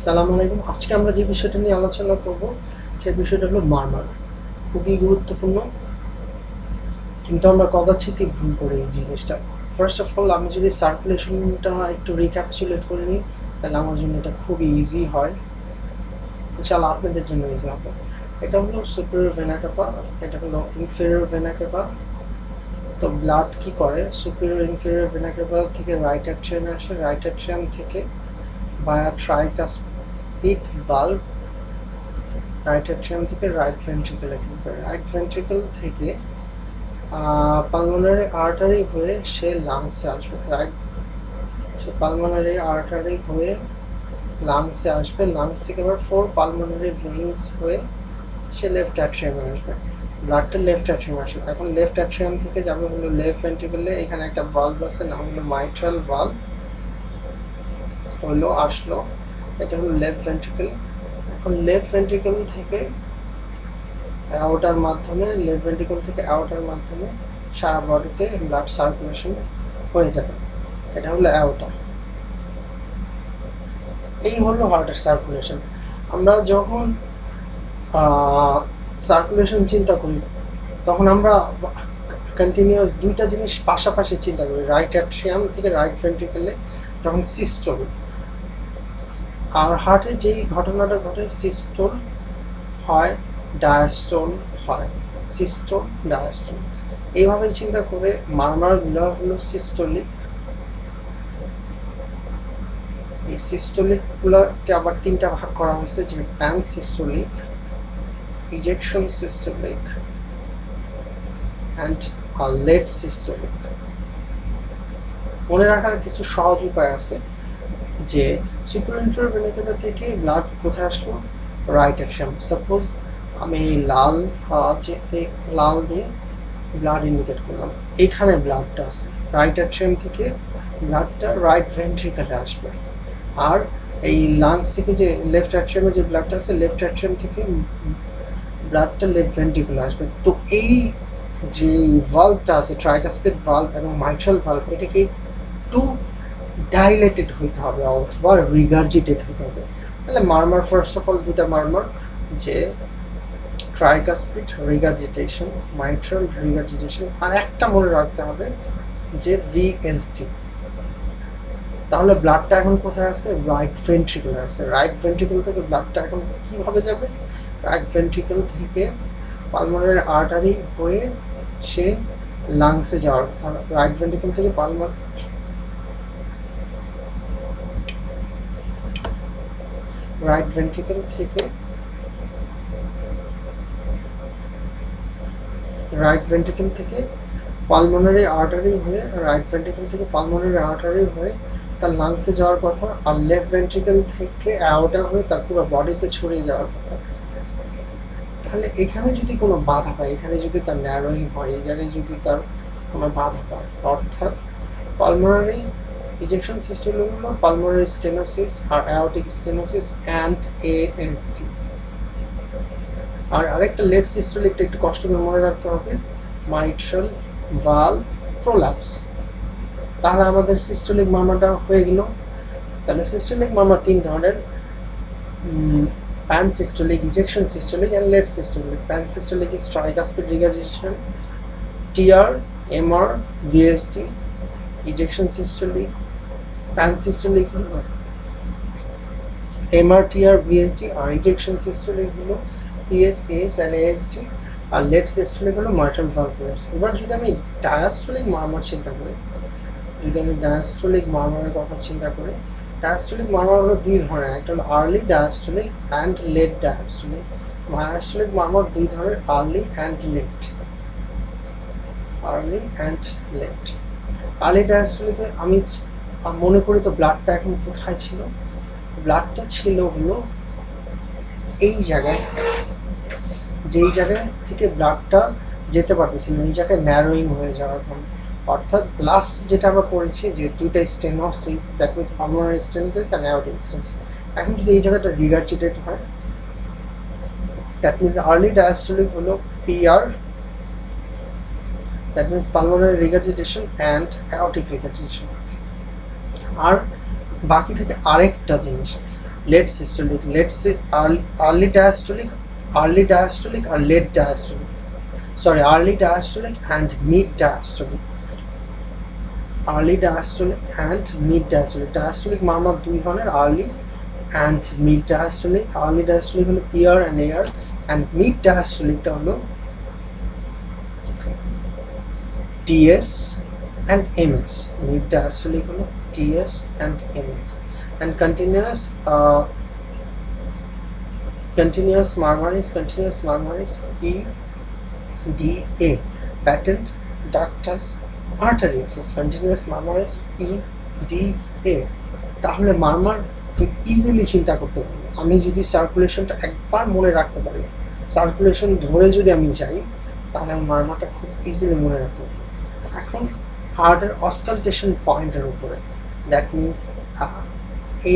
সালাম আলাইকুম। আজকে আমরা যে বিষয়টা নিয়ে আলোচনা করব সেই বিষয়টা হলো মারমার। খুবই গুরুত্বপূর্ণ, কিন্তু আমরা কদাচিৎই ভুল করি এই জিনিসটা। ফার্স্ট অফ অল আমি যদি সার্কুলেশনটা একটু রিক্যাপিচুলেট করে নিই, তাহলে আমার জন্য এটা খুবই ইজি হয়। ইনশাআল্লাহ আপনাদের জন্য ইজি হবে। এটা হলো সুপিরিয়র ভেনা কাপা, এটা হলো ইনফেরিয়র ভেনা কাপা। তো ব্লাড কি করে, সুপিরিয়র ইনফেরিয়র ভেনা কাপা থেকে রাইট অ্যাট্রিয়ামে আসে, রাইট অ্যাট্রিয়াম থেকে ভায়া ট্রাইকাসপিড ভালভ রাইট অ্যাট্রিয়াম থেকে রাইট ভেন্ট্রিকলে ঢুকবে, রাইট ভেন্ট্রিকল থেকে পালমোনারি আর্টারি হয়ে সে লাংসে আসবে, রাইট সে পালমোনারি আর্টারি হয়ে লাংসে আসবে, লাংস থেকে আবার 4 পালমোনারি ভেইনস হয়ে সে লেফট অ্যাট্রিয়ামে আসবে, ব্লাডটা লেফট অ্যাট্রিয়ামে আসবে। এখন লেফট অ্যাট্রিয়াম থেকে যাবে হলো লেফট ভেন্ট্রিকলে, এখানে একটা ভালভ আছে নাম হলো মাইট্রাল ভালভ, হলো আসলো, এটা হলো লেফট ভেন্ট্রিকল। এখন লেফট ভেন্ট্রিকল থেকে অ্যাওর্টার মাধ্যমে, লেফট ভেন্ট্রিকল থেকে অ্যাওর্টার মাধ্যমে সারা বডিতে ব্লাড সার্কুলেশন হয়ে যাবে, এটা হলো অ্যাওর্টা। এই হলো হার্টের সার্কুলেশন। আমরা যখন সার্কুলেশন চিন্তা করি তখন আমরা কন্টিনিউয়াস দুইটা জিনিস পাশাপাশি চিন্তা করি, রাইট অ্যাট্রিয়াম থেকে রাইট ভেন্ট্রিকলে যখন সিস্টোল, আর হার্টে যেই ঘটনাটা ঘটে সিস্টোল হয়, ডায়াস্টোল হয়, সিস্টোল ডায়াস্টোল, এইভাবে চিন্তা করে মারমারগুলো হলো সিস্টোলিক। এই সিস্টোলিকগুলোকে আবার তিনটা ভাগ করা হয়েছে, যে pan systolic, ejection systolic and let systolic. মনে রাখার কিছু সহজ উপায় আছে, যে সুপিরিয়র ইনফেরিয়র ভেনা কাপা থেকে ব্লাড কোথায় আসলো, রাইট অ্যাট্রিয়াম। সাপোজ আমি লাল দিয়ে ব্লাড ইন্ডিকেট করলাম, এইখানে ব্লাডটা আছে, রাইট অ্যাট্রিয়াম থেকে ব্লাডটা রাইট ভেন্ট্রিকলে আসবে, আর এই লাংস থেকে যে লেফট অ্যাট্রিয়ামে যে ব্লাডটা আছে, লেফট অ্যাট্রিয়াম থেকে ব্লাডটা লেফট ভেন্ট্রিকলে আসবে। তো এই যে ভালভটা আছে, ট্রাইকাসপিড ভালভ এবং মাইট্রাল ভালভ, এটাকে একটু ডাইলেটেড হইতে হবে অথবা রিগার্জিটেড হইতে হবে। তাহলে মারমার ফার্স্ট অফ অল দুটা মারমার, যে ট্রাইকাসপিড রিগার্জিটেশন, মাইট্রাল রিগার্জিটেশন, আর একটা মনে রাখতে হবে যে ভিএসডি। তাহলে ব্লাডটা এখন কোথায় আছে, রাইট ভেন্ট্রিকলে আছে, রাইট ভেন্ট্রিকল থেকে ব্লাডটা এখন কিভাবে যাবে, রাইট ভেন্ট্রিকল থেকে পালমোনারি আর্টারি হয়ে সে লাংসে যাওয়ার কথা, রাইট ভেন্ট্রিকল থেকে রাইট ভেন্ট্রিকল থেকে পালমোনারি আর্টারি হয়ে, রাইট ভেন্ট্রিকল থেকে পালমোনারি আর্টারি হয়ে তার লাংসে যাওয়ার কথা, আর লেফট ভেন্ট্রিকল থেকে অ্যাওর্টা হয়ে তার পুরো বডিতে ছড়িয়ে যাওয়ার কথা। তাহলে এখানে যদি কোনো বাধা পায়, এখানে যদি তার ন্যারোয়িং হয়, এই জায়গায় যদি তার কোনো বাধা পায়, অর্থাৎ পালমোনারি ইজেকশন সিস্টেম হলো পালমোনারি স্টেনোসিস আর অ্যাওর্টিক স্টেনোসিস অ্যান্ড এএসটি। আর আরেকটা লেট সিস্টোলিকটা একটু কষ্ট করে মনে রাখতে হবে, মাইট্রাল ভালভ প্রোল্যাপস। তাহলে আমাদের সিস্টোলিক মারমারটা হয়ে গেল। তাহলে সিস্টোলিক মারমার তিন ধরনের, pan systolic, ejection systolic and late systolic. Pan systolic is tricuspid regurgitation, TR, MR, VSD. Ejection systolic, pan systolic হলো MR, TR, VSD, আর ejection systolic হলো PS, AS and ASD, R late systolic হলো mitral valve prolapse। এবার যদি আমি diastolic মারমার চিন্তা করি, কথা চিন্তা করি, ডায়াস্টোলিক মারমার হলো দুই ধরনের, একটা হলো early diastolic and late diastolic. Diastolic murmur দুই ধরনের, আর্লি অ্যান্ড লেট। আর্লি ডায়াস্টোলিকে আমি মনে করি তো ব্লাডটা এখন কোথায় ছিল, ব্লাডটা ছিল হলো এই জায়গায়, যেই জায়গায় থেকে ব্লাডটা যেতে পারতেছিল, এই জায়গায় ন্যারোয়িং হয়ে যাওয়ার কারণে, অর্থাৎ লাস্ট যেটা আমরা করেছি যে দুইটা stenosis, that means pulmonary stenosis and aortic stenosis. এখন যদি এই জায়গাটা রিগার্জিটেড হয়, দ্যাট মিনস আর্লি ডায়াস্টোলিক হলো PR, that means pulmonary regurgitation and aortic regurgitation. আর বাকি থেকে আরেকটা জিনিস, late systolic, let's say early diastolic, or late diastolic, sorry, early diastolic and mid diastolic, early diastolic and mid diastolic. Diastolic মারমার দুই ধরনের, early and mid diastolic. early diastolic হলো PR and AR, and mid diastolicটা হলো TS and MS. mid diastolic হলো TS and MS. and continuous murmur is PDA, patent ductus arteriosus. continuous murmur is PDA. তাহলে মারমার easily চিন্তা করতে পারি। আমি যদি সার্কুলেশনটা একবার মনে রাখতে পারি, সার্কুলেশন ধরে যদি আমি যাই, তাহলে আমি মারমারটা খুব ইজিলি মনে রাখবো। এখন হার্টের অসকালটেশন পয়েন্টের উপরে, দ্যাট মিনস এই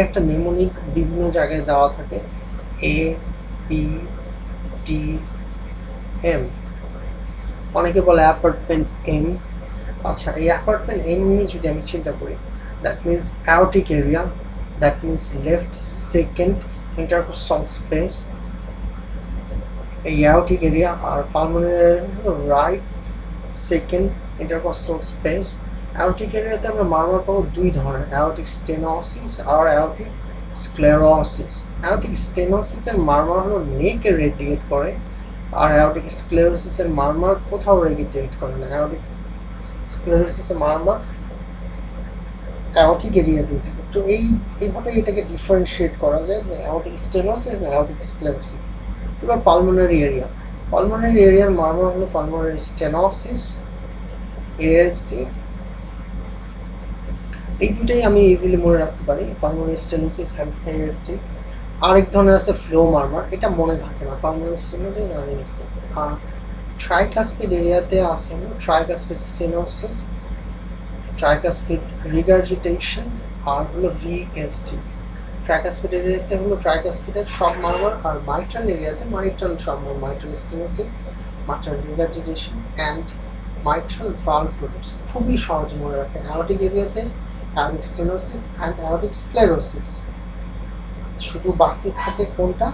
একটা নেমোনিক বিভিন্ন জায়গায় দেওয়া থাকে, APTM, অনেকে বলে অ্যাপার্টমেন্ট M। আচ্ছা, এই অ্যাপার্টমেন্ট M যদি আমি চিন্তা করি, that means aortic area, that means left second intercostal space, এই অ্যাওটিক এরিয়া। আর pulmonary right second intercostal space. Aortic এরিয়াতে আমরা মারমার পাবো দুই ধরনের, অ্যাওটিক স্টেনোসিস আর অ্যাওটিক স্ক্লেরোসিস। অ্যাওটিক স্টেনোসিসের মারমার হলো নেকে রেডিয়েট করে, আর অ্যাওটিক স্ক্লেরোসিসের মারমার কোথাও রেডিয়েট করে না। অ্যাওটিক স্ক্লেরোসিসের মারমার অ্যাওটিক এরিয়া দিয়ে থাকে। তো এইভাবে এটাকে ডিফারেন্সিয়েট করা যায়, অ্যাওটিক স্টেনোসিস না অ্যাওটিক স্ক্লেরোসিস। এবার পালমোনারি এরিয়ার মারমার হলো পালমোনারি স্টেনোসিস, ASD। এই দুটাই আমি ইজিলি মনে রাখতে পারি, পালমোনারি স্টেনোসিস অ্যান্ড ASD। আরেক ধরনের আছে ফ্লো মারমার, এটা মনে থাকে না, পালমোনারি স্টেনোসিস আর ASD। আর ট্রাইকাসপিড এরিয়াতে আছে হলো ট্রাইকাসপিড স্টেনোসিস, ট্রাইকাসপিড রিগার্জিটেশন, আর হলো VSD। ট্রাইকাসপিড এরিয়াতে হলো ট্রাইকাসপিডের সব মারমার, আর মাইট্রাল এরিয়াতে মাইট্রাল সব murmur, mitral stenosis, mitral regurgitation and mitral valve products. খুবই সহজ মনে রাখে। অ্যাওটিক এরিয়াতে aortic stenosis and aortic sclerosis. শুধু বাকি থাকে কোনটা?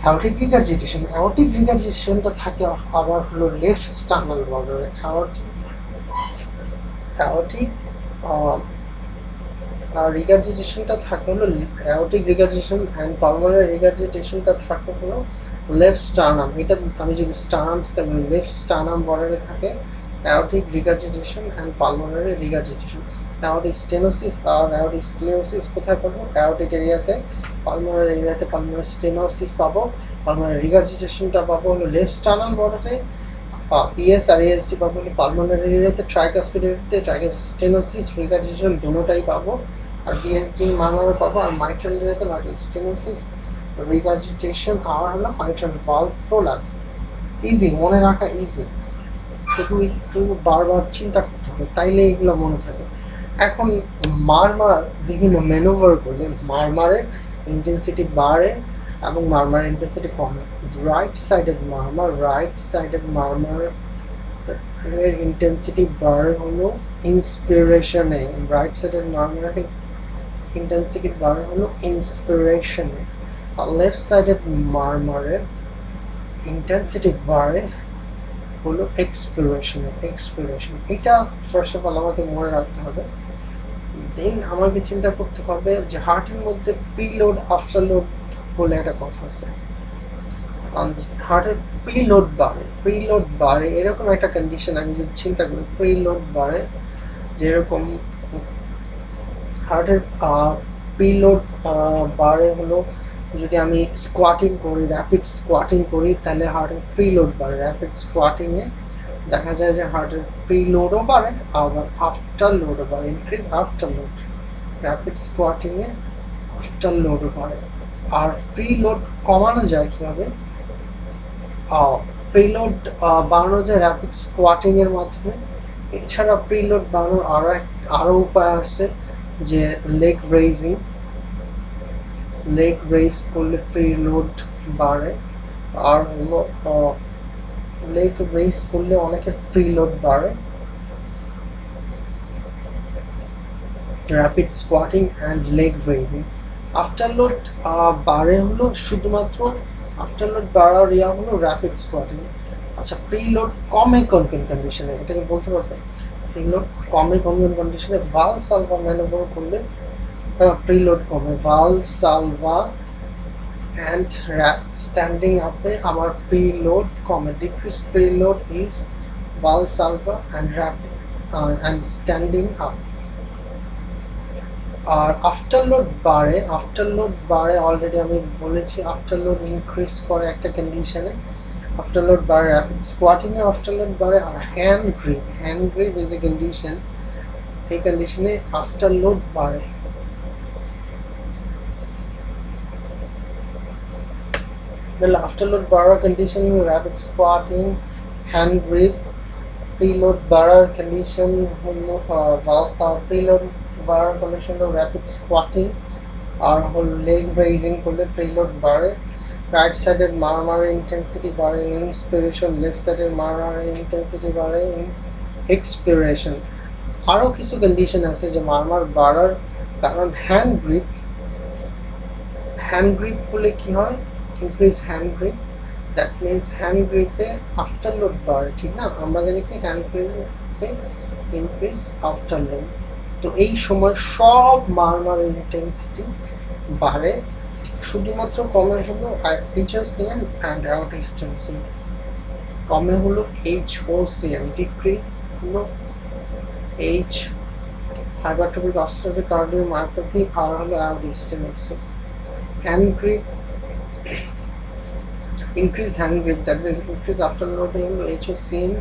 Aortic regurgitation. অ্যাওটিক রিগার্জিটেশনটা থাকে আবার হলো লেফট স্টার্নাল বর্ডারে। অ্যাওটিক রিগার্জিটেশনটা থাকে হলো অ্যাওটিক রিগার্জিটেশন অ্যান্ড পালমোনারি রিগার্জিটেশনটা থাকে হলো লেফট স্টার্নাম। এটা আমি যদি স্টার্নাম লেফট স্টার্নাম বর্ডারে থাকে aortic regurgitation and pulmonary regurgitation. Aortic stenosis আর অ্যাওটিক স্ক্লেরোসিস কোথায় পাবো? অ্যাওটিক এরিয়াতে, পালমোনারি এরিয়াতে পালমোনারি স্টেনোসিস পাবো, পালমোনারি রিগার্জিটেশনটা পাবো হলো লেফট স্টার্নাল বর্ডারে, PS আর ASD পাবো হলো পালমোনারি এরিয়াতে, ট্রাইকাসপিড এরিয়াতে স্টেনোসিস রিগার্জিটেশন দুটোটাই পাবো, আর VSD মারমারও পাবো, আর মাইট্রাল এরিয়াতে মাইট্রাল স্টেনোসিস রিগার্জিটেশন আর হলো মাইট্রাল ভালভ প্রোলাপস। ইজি মনে রাখা, ইজি, কিন্তু একটু বারবার চিন্তা করতে হবে, তাইলে এগুলো মনে থাকে। এখন মারমার বিভিন্ন ম্যানুভার করলে মারমারের ইন্টেন্সিটি বাড়ে এবং মারমারের ইন্টেন্সিটি কমে। রাইট সাইডেড মারমারের ইন্টেন্সিটি বাড়ে হলো ইন্সপিরেশনে, রাইট সাইডেড মারমারের ইন্টেন্সিটি বাড়ে হলো ইন্সপিরেশনে, আর লেফট সাইডেড মারমারের ইন্টেন্সিটি বাড়ে হলো এক্সপিরেশন। এটা ফার্স্ট অফ অল আমাকে মনে রাখতে হবে। দেন আমাকে চিন্তা করতে হবে যে হার্টের মধ্যে প্রিলোড আফটার লোড বলে একটা কথা আছে। হার্টের প্রিলোড বাড়ে এরকম একটা কন্ডিশন আমি যদি চিন্তা করি, প্রিলোড বাড়ে যেরকম হার্টের প্রিলোড বাড়ে হলো যদি আমি স্কোয়াটিং করি, র্যাপিড স্কোয়াটিং করি, তাহলে হার্টের প্রিলোড বাড়ে। র্যাপিড স্কোয়াটিংয়ে দেখা যায় যে হার্টের প্রিলোডও বাড়ে আবার আফটার লোডও বাড়ে, ইনক্রিজ আফটার লোড। র্যাপিড স্কোয়াটিংয়ে আফটার লোডও বাড়ে। আর প্রিলোড কমানো যায় কীভাবে? প্রিলোড বাড়ানো যায় র্যাপিড স্কোয়াটিংয়ের মাধ্যমে। এছাড়া প্রিলোড বাড়ানোর আরও উপায় আছে, যে লেগ রেইজ করলে প্রিলোড বাড়ে। আর হলো লেগ রেইজ করলে অনেকের প্রিলোড বাড়ে। Rapid squatting and leg raising. Afterload বারে হলো শুধুমাত্র আফটারলোড বাড়ার হলো র্যাপিড স্কোয়াটিং। আচ্ছা, প্রিলোড কমে কোন কোন কন্ডিশনে, এটাকে বলতে পারবে? প্রিলোড কমে কোন কোন কন্ডিশনে? ভালসালভা ম্যানোভার করলে প্রিলোড কমে। ভালসালভা অ্যান্ড স্ট্যান্ডিং আপে আমার প্রিলোড কমে। Decrease preload is Valsalva and rapid and standing up. আর আফটারলোড বারে অলরেডি আমি বলেছি আফটারলোড ইনক্রিজ করে একটা কন্ডিশনে, আফটারলোড বারে র্যাপিড স্কোয়াটিংয়ে আফটারলোড বারে। আর hand grip is a condition, এই কন্ডিশনে আফটারলোড বাড়ে। আফটারলোড বাড়ার condition rapid squatting, hand grip. Preload বাড়ার কন্ডিশন হলো প্রিলোড বাড়ার কন্ডিশন হলো র্যাপিড স্কোয়াটিং, আর হল লেগ রেজিং করলে প্রিলোড বাড়ে। রাইট সাইডের মারামারের ইন্টেন্সিটি বাড়ে ইন ইন্সপিরেশন, লেফট সাইডের মারামারের ইন্টেন্সিটি বাড়ে ইন এক্সপিরেশন। আরও কিছু কন্ডিশন আছে যে মারামার বাড়ার কারণ হ্যান্ড গ্রিপ করলে কি হয়? Increase hand grip, that means hand গ্রিপে আফটারলোড বাড়ে, ঠিক না? আমরা জানি কি হ্যান্ড গ্রিপে ইনক্রিজ আফটারলোড। তো এই সময় সব মারামারের ইন্টেন্সিটি বাড়ে, শুধুমাত্র কমে হলো HOCM অ্যান্ড অ্যাউটএক্সটেনশন। কমে হলো HOCM, ডিক্রিজ হলো হাইপারট্রফিক অস্টিওআর্থ্রাইটিস কার্ডিওমায়োপ্যাথি, আর হলো অ্যাউটএক্সটেনসিস। Hand grip increase hand grip, that means increase afterloading হলো HOCM,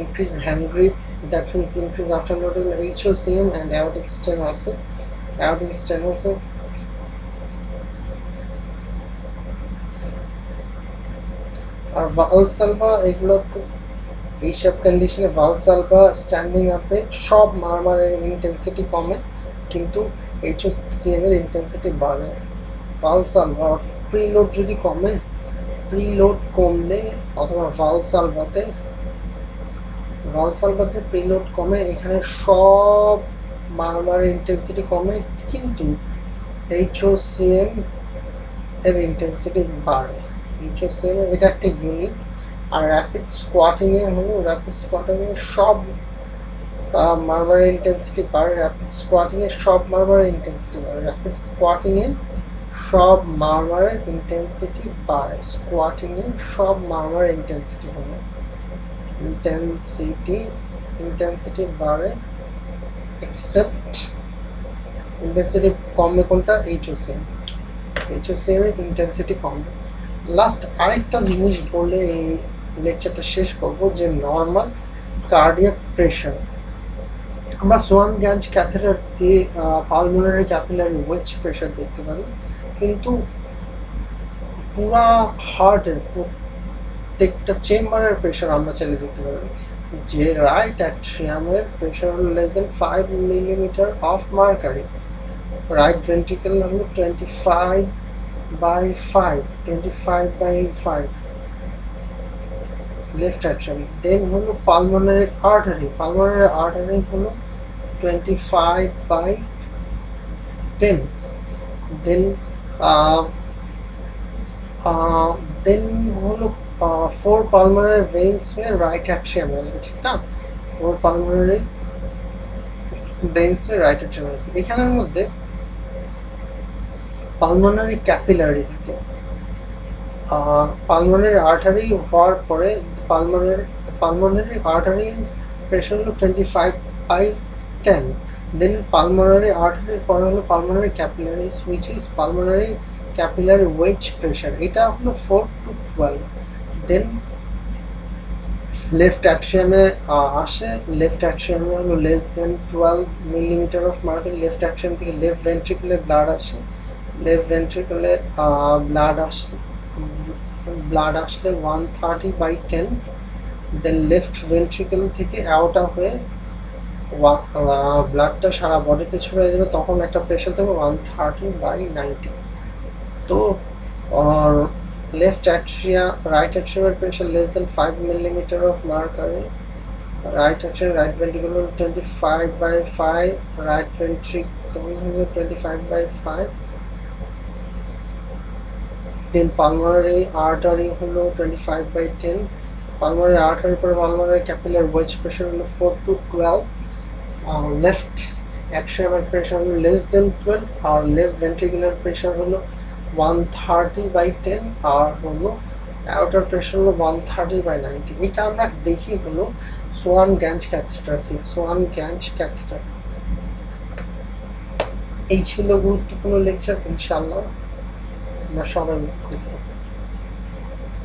increase hand grip, that means increase afterloading HOCM and aortic stenosis. আর ভালসালভা, এগুলোতে এইসব কন্ডিশনে ভালসালভা স্ট্যান্ডিং আপে সব মারমারের ইন্টেন্সিটি কমে কিন্তু HOCM এর ইন্টেন্সিটি বাড়ে। ভালসালভা প্রিলোড যদি কমে, প্রিলোড কমলে অথবা ভালসালভাতে প্রিলোড কমে, এখানে সব মারমারের ইন্টেন্সিটি কমে কিন্তু HOCM এর ইন্টেন্সিটি বাড়ে। HOCM এটা একটা ইউনিট। আর র্যাপিড স্কোয়াটিংয়ে সব মারমারের ইন্টেন্সিটি বাড়ে, র্যাপিড স্কোয়াটিংয়ে সব মারমারের ইন্টেন্সিটি বাড়ে, র্যাপিড স্কোয়াটিংয়ে সব মারমারের ইন্টেন্সিটি বাড়ে, স্কোয়াটিংয়ে সব মারমারের ইন্টেন্সিটি হবে, ইন্টেন্সিটি বাড়ে, এক্সেপ্ট ইন্টেন্সিটি কমে কোনটা? HOCM এর ইন্টেন্সিটি কমে। লাস্ট আরেকটা জিনিস বলে এই লেকচারটা শেষ করবো, যে নর্মাল কার্ডিয়াক প্রেশার। আমরা সোয়ান গ্যাঞ্জ ক্যাথেটার দিয়ে পালমোনারি ক্যাপিলারি ওয়েজ প্রেশার দেখতে পারি, কিন্তু পুরা হার্টের প্রত্যেকটা চেম্বারের প্রেশার আমরা চাইলে দেখতে পারি। যে রাইট অ্যাট্রিয়ামের প্রেশার হলো less than 5 millimetre of mercury, right ventricle হলো 25/5, লেফট অ্যাট্রিয়াম। দেন হলো পালমোনারি আর্টারি হলো 25/10। দেন হলো 4 পালমোনারি ভেইনস হয়ে রাইট অ্যাট্রিয়ামে, ঠিক না? 4 পালমোনারি ভেইনস হয়ে রাইট অ্যাট্রিয়ামে। এখানের মধ্যে পালমোনারি ক্যাপিলারি থাকে, পালমোনারি আর্টারি হওয়ার পরে পালমোনারি আর্টারি প্রেশার হলো 25/10। দেন পালমোনারি আর্টারির পরে হলো pulmonary capillaries, which is pulmonary capillary wedge pressure, এটা হলো 4 to 12। দেন লেফট অ্যাট্রিয়ামে আসে, লেফট অ্যাট্রিয়ামে হলো less than 12 millimetre of mercury. Left atrium থেকে লেফট ভেন্ট্রিকলে ব্লাড আসে, লেফট ভেন্ট্রিকলে ব্লাড আসলে 130/10। দেন লেফট ভেন্ট্রিকল থেকে অ্যাওটা হয়ে ব্লাডটা সারা বডিতে ছড়িয়ে যাবে, তখন একটা প্রেশার দেবে 130/90। তো লেফট অ্যাট্রিয়া রাইট অ্যাট্রিয়ামের pressure less than 5 millimetre of mercury, right atrium right ventricle হলো 25/5, রাইট ভেন্ট্রিকল হলো 25/5, দেন পালমোনারি আর্টারি হলো 25/10, পালমোনারি আর্টারির পরে পালমোনারি ক্যাপিলার ওয়েজ প্রেশার হলো 4 to 12, লেফট অ্যাট্রিয়ামের প্রেশার হলো লেস দেন 12, আর লেফট ভেন্ট্রিকুলার প্রেশার হলো 130/10, আর হলো অ্যাওর্টার প্রেশার হলো 130/90। এটা আমরা দেখি হলো সোয়ান গ্যাঞ্জ ক্যাথেটার দিয়ে। Swan Ganz catheter. এই ছিল গুরুত্বপূর্ণ লেকচার। ইনশাআল্লাহ আমরা সবাই